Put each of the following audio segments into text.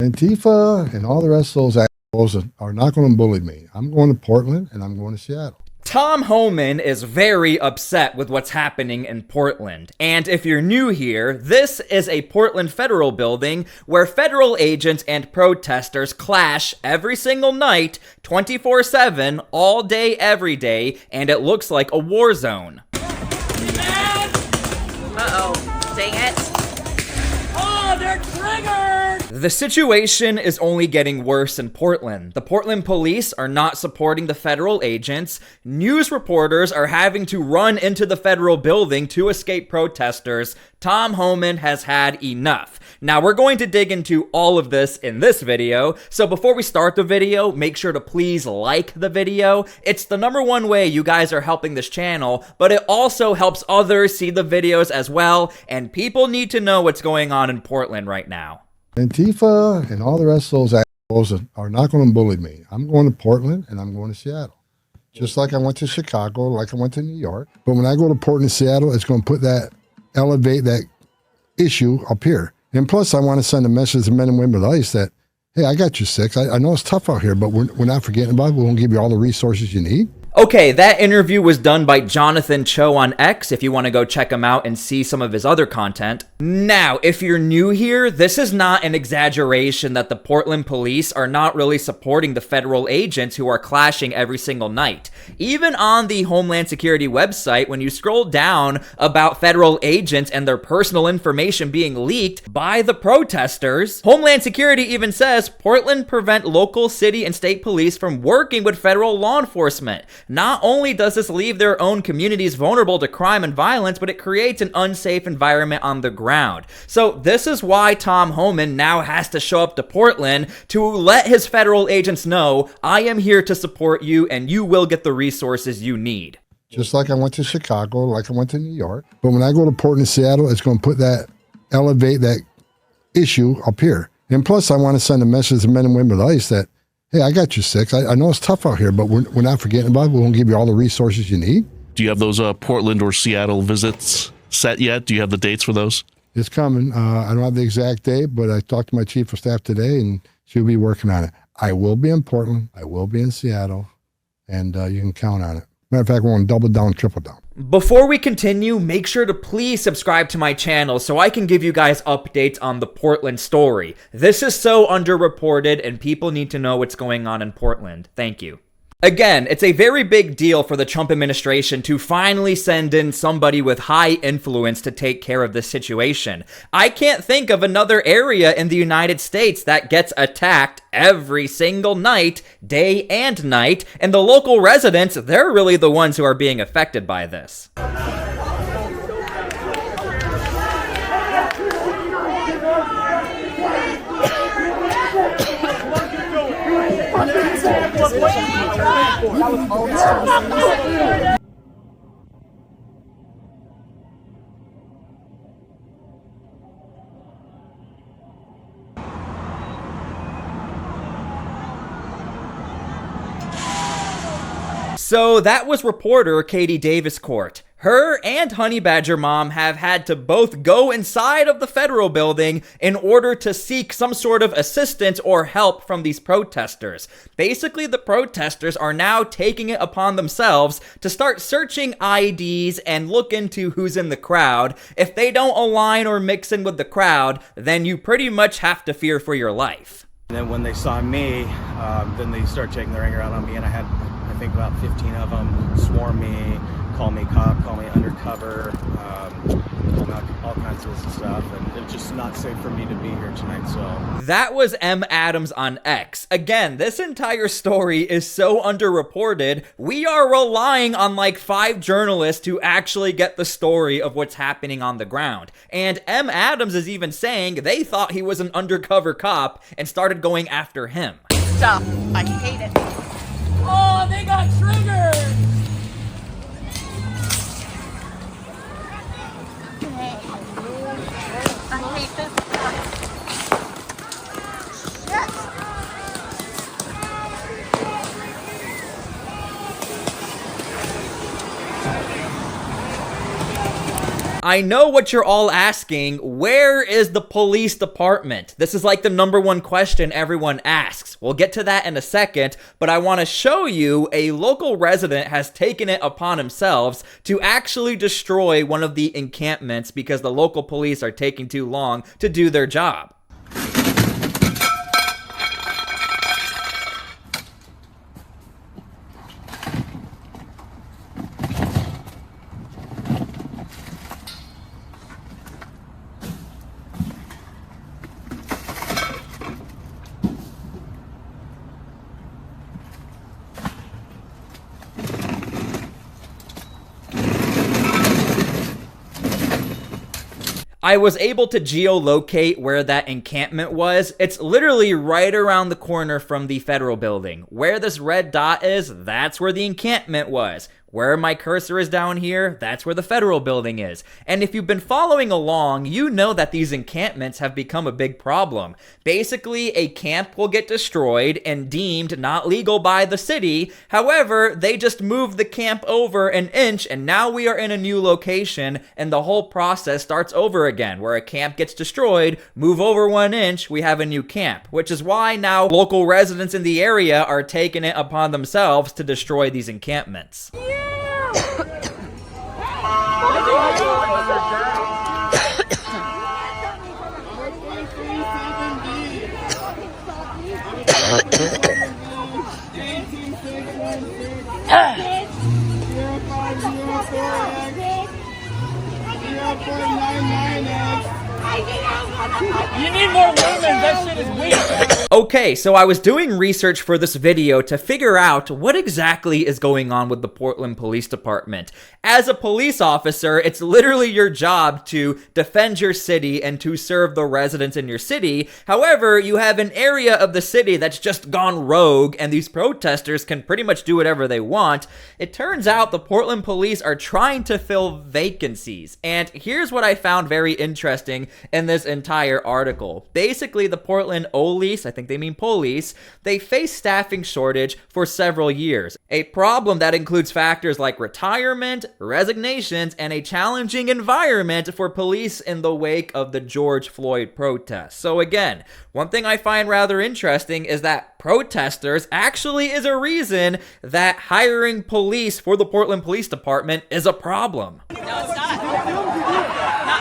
Antifa and all the rest of those assholes are not going to bully me. I'm going to Portland and I'm going to Seattle. Tom Homan is very upset with what's happening in Portland. And if you're new here, this is a Portland federal building where federal agents and protesters clash every single night, 24/7, all day, every day, and it looks like a war zone. Uh-oh. Dang it. Oh, they're triggered! The situation is only getting worse in Portland. The Portland police are not supporting the federal agents. News reporters are having to run into the federal building to escape protesters. Tom Homan has had enough. Now, we're going to dig into all of this in this video. So before we start the video, make sure to please like the video. It's the #1 way you guys are helping this channel, but it also helps others see the videos as well. And people need to know what's going on in Portland right now. Antifa and all the rest of those assholes are not going to bully me. I'm going to Portland and I'm going to Seattle. Just like I went to Chicago, like I went to New York. But when I go to Portland and Seattle, it's going to elevate that issue up here. And plus, I want to send a message to men and women of ICE that, hey, I got you six. I know it's tough out here, but we're not forgetting about it. We're going to give you all the resources you need. Okay, that interview was done by Jonathan Cho on X, if you want to go check him out and see some of his other content. Now, if you're new here, this is not an exaggeration that the Portland police are not really supporting the federal agents who are clashing every single night. Even on the Homeland Security website, when you scroll down about federal agents and their personal information being leaked by the protesters, Homeland Security even says Portland prevent local, city, and state police from working with federal law enforcement. Not only does this leave their own communities vulnerable to crime and violence, but it creates an unsafe environment on the ground. So this is why Tom Homan now has to show up to Portland to let his federal agents know, I am here to support you and you will get the resources you need. Just like I went to Chicago, like I went to New York. But when I go to Portland and Seattle, it's going to elevate that issue up here. And plus, I want to send a message to men and women of ICE that, hey, I got you six. I know it's tough out here, but we're not forgetting about it. We're going to give you all the resources you need. Do you have those Portland or Seattle visits set yet? Do you have the dates for those? It's coming. I don't have the exact date, but I talked to my chief of staff today, and she'll be working on it. I will be in Portland. I will be in Seattle, and you can count on it. Matter of fact, we're going to double down, triple down. Before we continue, make sure to please subscribe to my channel so I can give you guys updates on the Portland story. This is so underreported and people need to know what's going on in Portland. Thank you. Again, it's a very big deal for the Trump administration to finally send in somebody with high influence to take care of this situation. I can't think of another area in the United States that gets attacked every single night, day and night, and the local residents, they're really the ones who are being affected by this. So that was reporter Katie Davis-Court. Her and Honey Badger Mom have had to both go inside of the federal building in order to seek some sort of assistance or help from these protesters. Basically, the protesters are now taking it upon themselves to start searching IDs and look into who's in the crowd. If they don't align or mix in with the crowd, then you pretty much have to fear for your life. And then when they saw me, then they started taking their anger out on me, and I had, I think, about 15 of them swarm me, call me cop, call me undercover, all kinds of stuff, and it's just not safe for me to be here tonight, so. That was M. Adams on X. Again, this entire story is so underreported, we are relying on like 5 journalists to actually get the story of what's happening on the ground. And M. Adams is even saying they thought he was an undercover cop and started going after him. Stop. I hate it. Oh, they got triggered! I hate this. Shit. I know what you're all asking. Where is the police department? This is like the #1 question everyone asks. We'll get to that in a second, but I want to show you a local resident has taken it upon themselves to actually destroy one of the encampments because the local police are taking too long to do their job. I was able to geolocate where that encampment was. It's literally right around the corner from the federal building. Where this red dot is, that's where the encampment was. Where my cursor is down here, that's where the federal building is. And if you've been following along, you know that these encampments have become a big problem. Basically, a camp will get destroyed and deemed not legal by the city. However, they just moved the camp over an inch and now we are in a new location and the whole process starts over again. Where a camp gets destroyed, move over 1 inch, we have a new camp. Which is why now local residents in the area are taking it upon themselves to destroy these encampments. You need more women. That shit is weak. Okay, so I was doing research for this video to figure out what exactly is going on with the Portland Police Department. As a police officer, it's literally your job to defend your city and to serve the residents in your city. However, you have an area of the city that's just gone rogue and these protesters can pretty much do whatever they want. It turns out the Portland police are trying to fill vacancies. And here's what I found very interesting in this entire article. Basically, the Portland Police, I think they mean police, they face staffing shortage for several years. A problem that includes factors like retirement, resignations, and a challenging environment for police in the wake of the George Floyd protests. So again, one thing I find rather interesting is that protesters actually is a reason that hiring police for the Portland Police Department is a problem. No, it's not. No,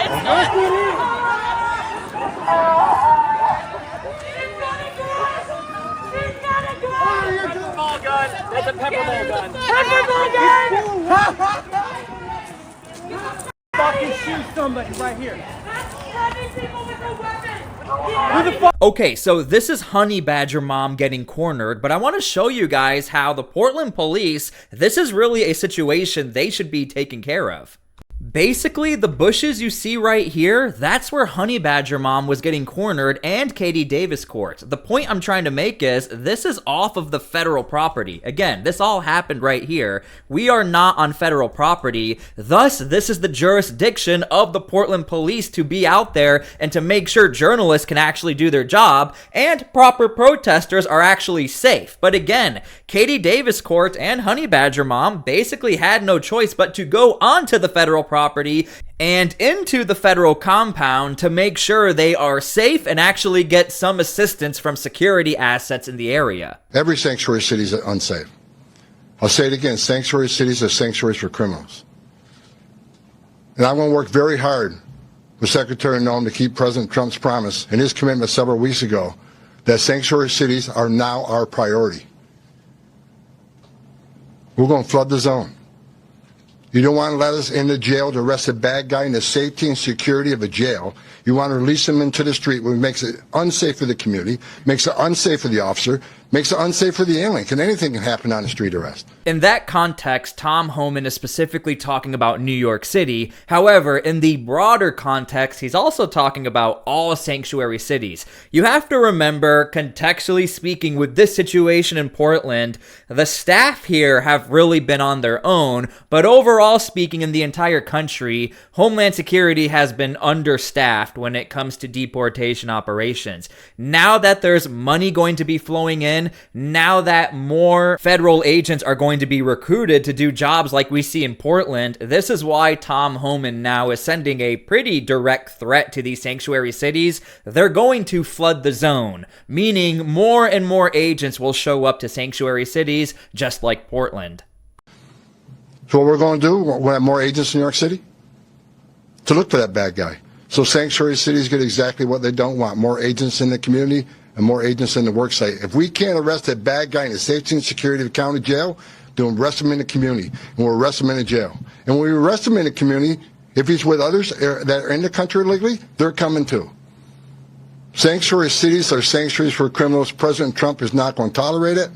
it's not. Pepperball gun. That's a pepperball gun. Pepperball gun! Fucking shoot somebody right here. Okay, so this is Honey Badger Mom getting cornered, but I want to show you guys how the Portland police, this is really a situation they should be taking care of. Basically, the bushes you see right here, that's where Honey Badger Mom was getting cornered and Katie Davis Court. The point I'm trying to make is this is off of the federal property. Again, this all happened right here. We are not on federal property. Thus, this is the jurisdiction of the Portland police to be out there and to make sure journalists can actually do their job and proper protesters are actually safe. But again, Katie Davis Court and Honey Badger Mom basically had no choice but to go onto the federal property and into the federal compound to make sure they are safe and actually get some assistance from security assets in the area. Every sanctuary city is unsafe. I'll say it again, sanctuary cities are sanctuaries for criminals. And I'm going to work very hard with Secretary Noem to keep President Trump's promise and his commitment several weeks ago that sanctuary cities are now our priority. We're going to flood the zone. You don't want to let us into jail to arrest a bad guy in the safety and security of a jail. You want to release him into the street, which makes it unsafe for the community, makes it unsafe for the officer, makes it unsafe for the alien. Anything can happen on a street arrest. In that context, Tom Homan is specifically talking about New York City. However, in the broader context, he's also talking about all sanctuary cities. You have to remember, contextually speaking, with this situation in Portland, the staff here have really been on their own, but overall speaking in the entire country, Homeland Security has been understaffed when it comes to deportation operations. Now that there's money going to be flowing in, reason, now that more federal agents are going to be recruited to do jobs like we see in Portland, this is why Tom Homan now is sending a pretty direct threat to these sanctuary cities. They're going to flood the zone, meaning more and more agents will show up to sanctuary cities just like Portland. So what we're going to do, we'll have more agents in New York City to look for that bad guy. So sanctuary cities get exactly what they don't want, more agents in the community and more agents in the work site. If we can't arrest a bad guy in the safety and security of the county jail, then we'll arrest him in the community, and we'll arrest him in the jail. And when we arrest him in the community, if he's with others that are in the country illegally, they're coming too. Sanctuary cities are sanctuaries for criminals. President Trump is not going to tolerate it.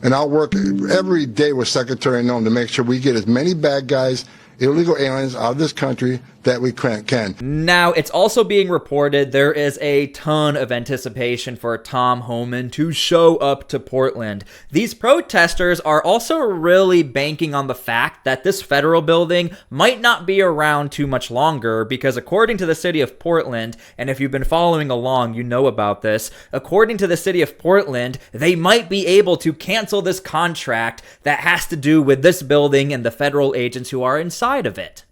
And I'll work every day with Secretary Noem to make sure we get as many bad guys, illegal aliens out of this country that we can. Now, it's also being reported there is a ton of anticipation for Tom Homan to show up to Portland. These protesters are also really banking on the fact that this federal building might not be around too much longer, because according to the city of Portland, and if you've been following along, you know about this, according to the city of Portland, they might be able to cancel this contract that has to do with this building and the federal agents who are inside of it.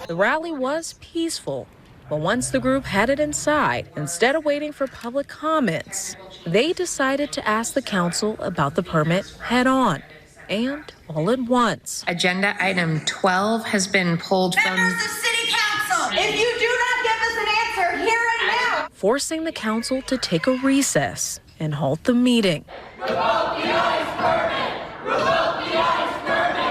The rally was peaceful, but once the group headed inside, instead of waiting for public comments, they decided to ask the council about the permit head on, and all at once. Agenda item 12 has been pulled from members of City Council. If you do not give us an answer here and now, forcing the council to take a recess and halt the meeting. Revoke the ICE permit! Revoke the ICE permit!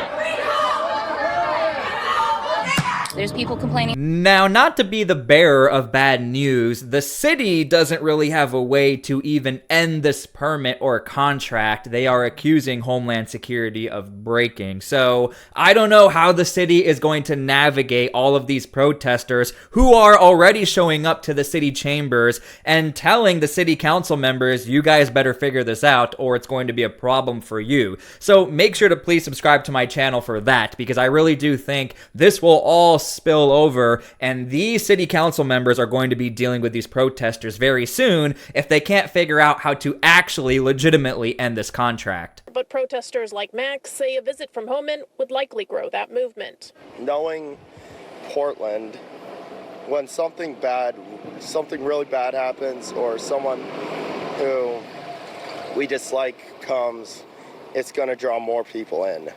There's people complaining. Now, not to be the bearer of bad news, the city doesn't really have a way to even end this permit or contract they are accusing Homeland Security of breaking. So, I don't know how the city is going to navigate all of these protesters who are already showing up to the city chambers and telling the city council members, you guys better figure this out or it's going to be a problem for you. So, make sure to please subscribe to my channel for that, because I really do think this will all spill over, and these city council members are going to be dealing with these protesters very soon if they can't figure out how to actually legitimately end this contract. But protesters like Max say a visit from Homan would likely grow that movement. Knowing Portland, when something really bad happens, or someone who we dislike comes, it's going to draw more people in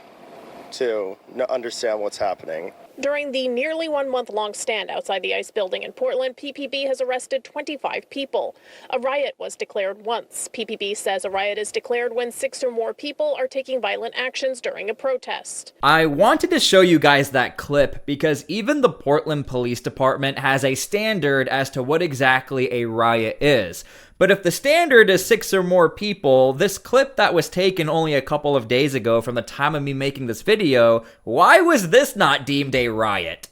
to understand what's happening. During the nearly 1 month long stand outside the ICE building in Portland, PPB has arrested 25 people. A riot was declared once. PPB says a riot is declared when 6 or more people are taking violent actions during a protest. I wanted to show you guys that clip because even the Portland Police Department has a standard as to what exactly a riot is. But if the standard is 6 or more people, this clip that was taken only a couple of days ago from the time of me making this video, why was this not deemed a riot?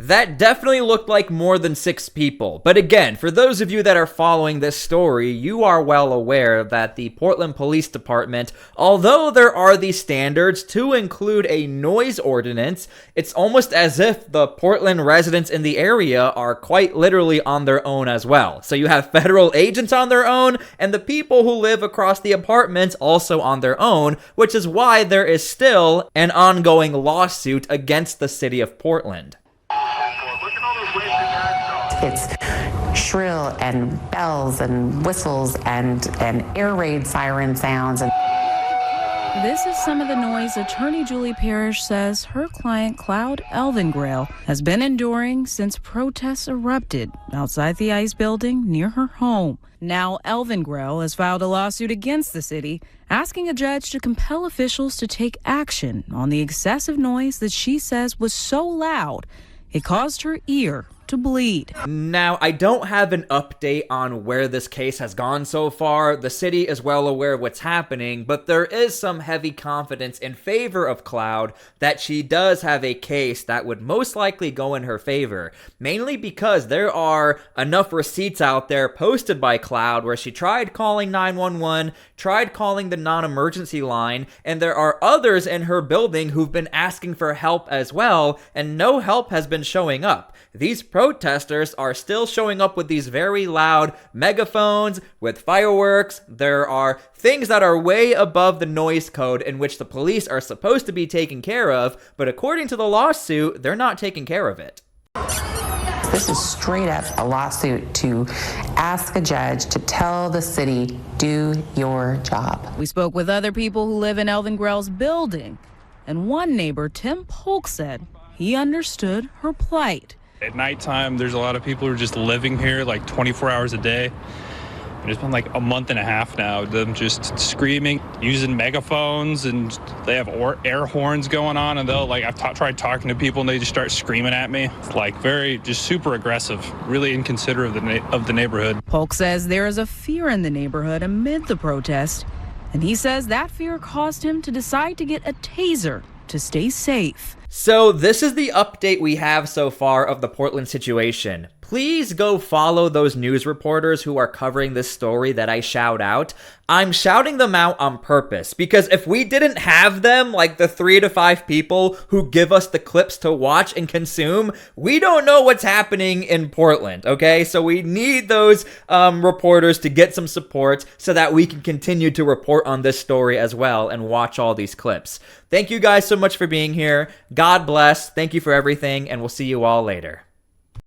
That definitely looked like more than 6 people. But again, for those of you that are following this story, you are well aware that the Portland Police Department, although there are these standards to include a noise ordinance, it's almost as if the Portland residents in the area are quite literally on their own as well. So you have federal agents on their own, and the people who live across the apartments also on their own, which is why there is still an ongoing lawsuit against the city of Portland. It's shrill and bells and whistles and air raid siren sounds. This is some of the noise attorney Julie Parrish says her client Cloud Elvengrail has been enduring since protests erupted outside the ICE building near her home. Now Elvengrail has filed a lawsuit against the city, asking a judge to compel officials to take action on the excessive noise that she says was so loud it caused her ear to bleed. Now, I don't have an update on where this case has gone so far. The city is well aware of what's happening, but there is some heavy confidence in favor of Cloud that she does have a case that would most likely go in her favor, mainly because there are enough receipts out there posted by Cloud where she tried calling 911, tried calling the non-emergency line, and there are others in her building who've been asking for help as well, and no help has been showing up. These protesters are still showing up with these very loud megaphones, with fireworks. There are things that are way above the noise code in which the police are supposed to be taking care of, but according to the lawsuit, they're not taking care of it. This is straight up a lawsuit to ask a judge to tell the city, do your job. We spoke with other people who live in Elvingrell's building, and one neighbor, Tim Polk, said he understood her plight. At nighttime, there's a lot of people who are just living here like 24 hours a day. And it's been like a month and a half now, them just screaming, using megaphones, and they have air horns going on, and they'll like, I've tried talking to people and they just start screaming at me. It's like just super aggressive, really inconsiderate of the neighborhood. Polk says there is a fear in the neighborhood amid the protest, and he says that fear caused him to decide to get a taser to stay safe. So this is the update we have so far of the Portland situation. Please go follow those news reporters who are covering this story that I shout out. I'm shouting them out on purpose because if we didn't have them, like the 3 to 5 people who give us the clips to watch and consume, we don't know what's happening in Portland, okay? So we need those reporters to get some support so that we can continue to report on this story as well and watch all these clips. Thank you guys so much for being here. God bless. Thank you for everything, and we'll see you all later.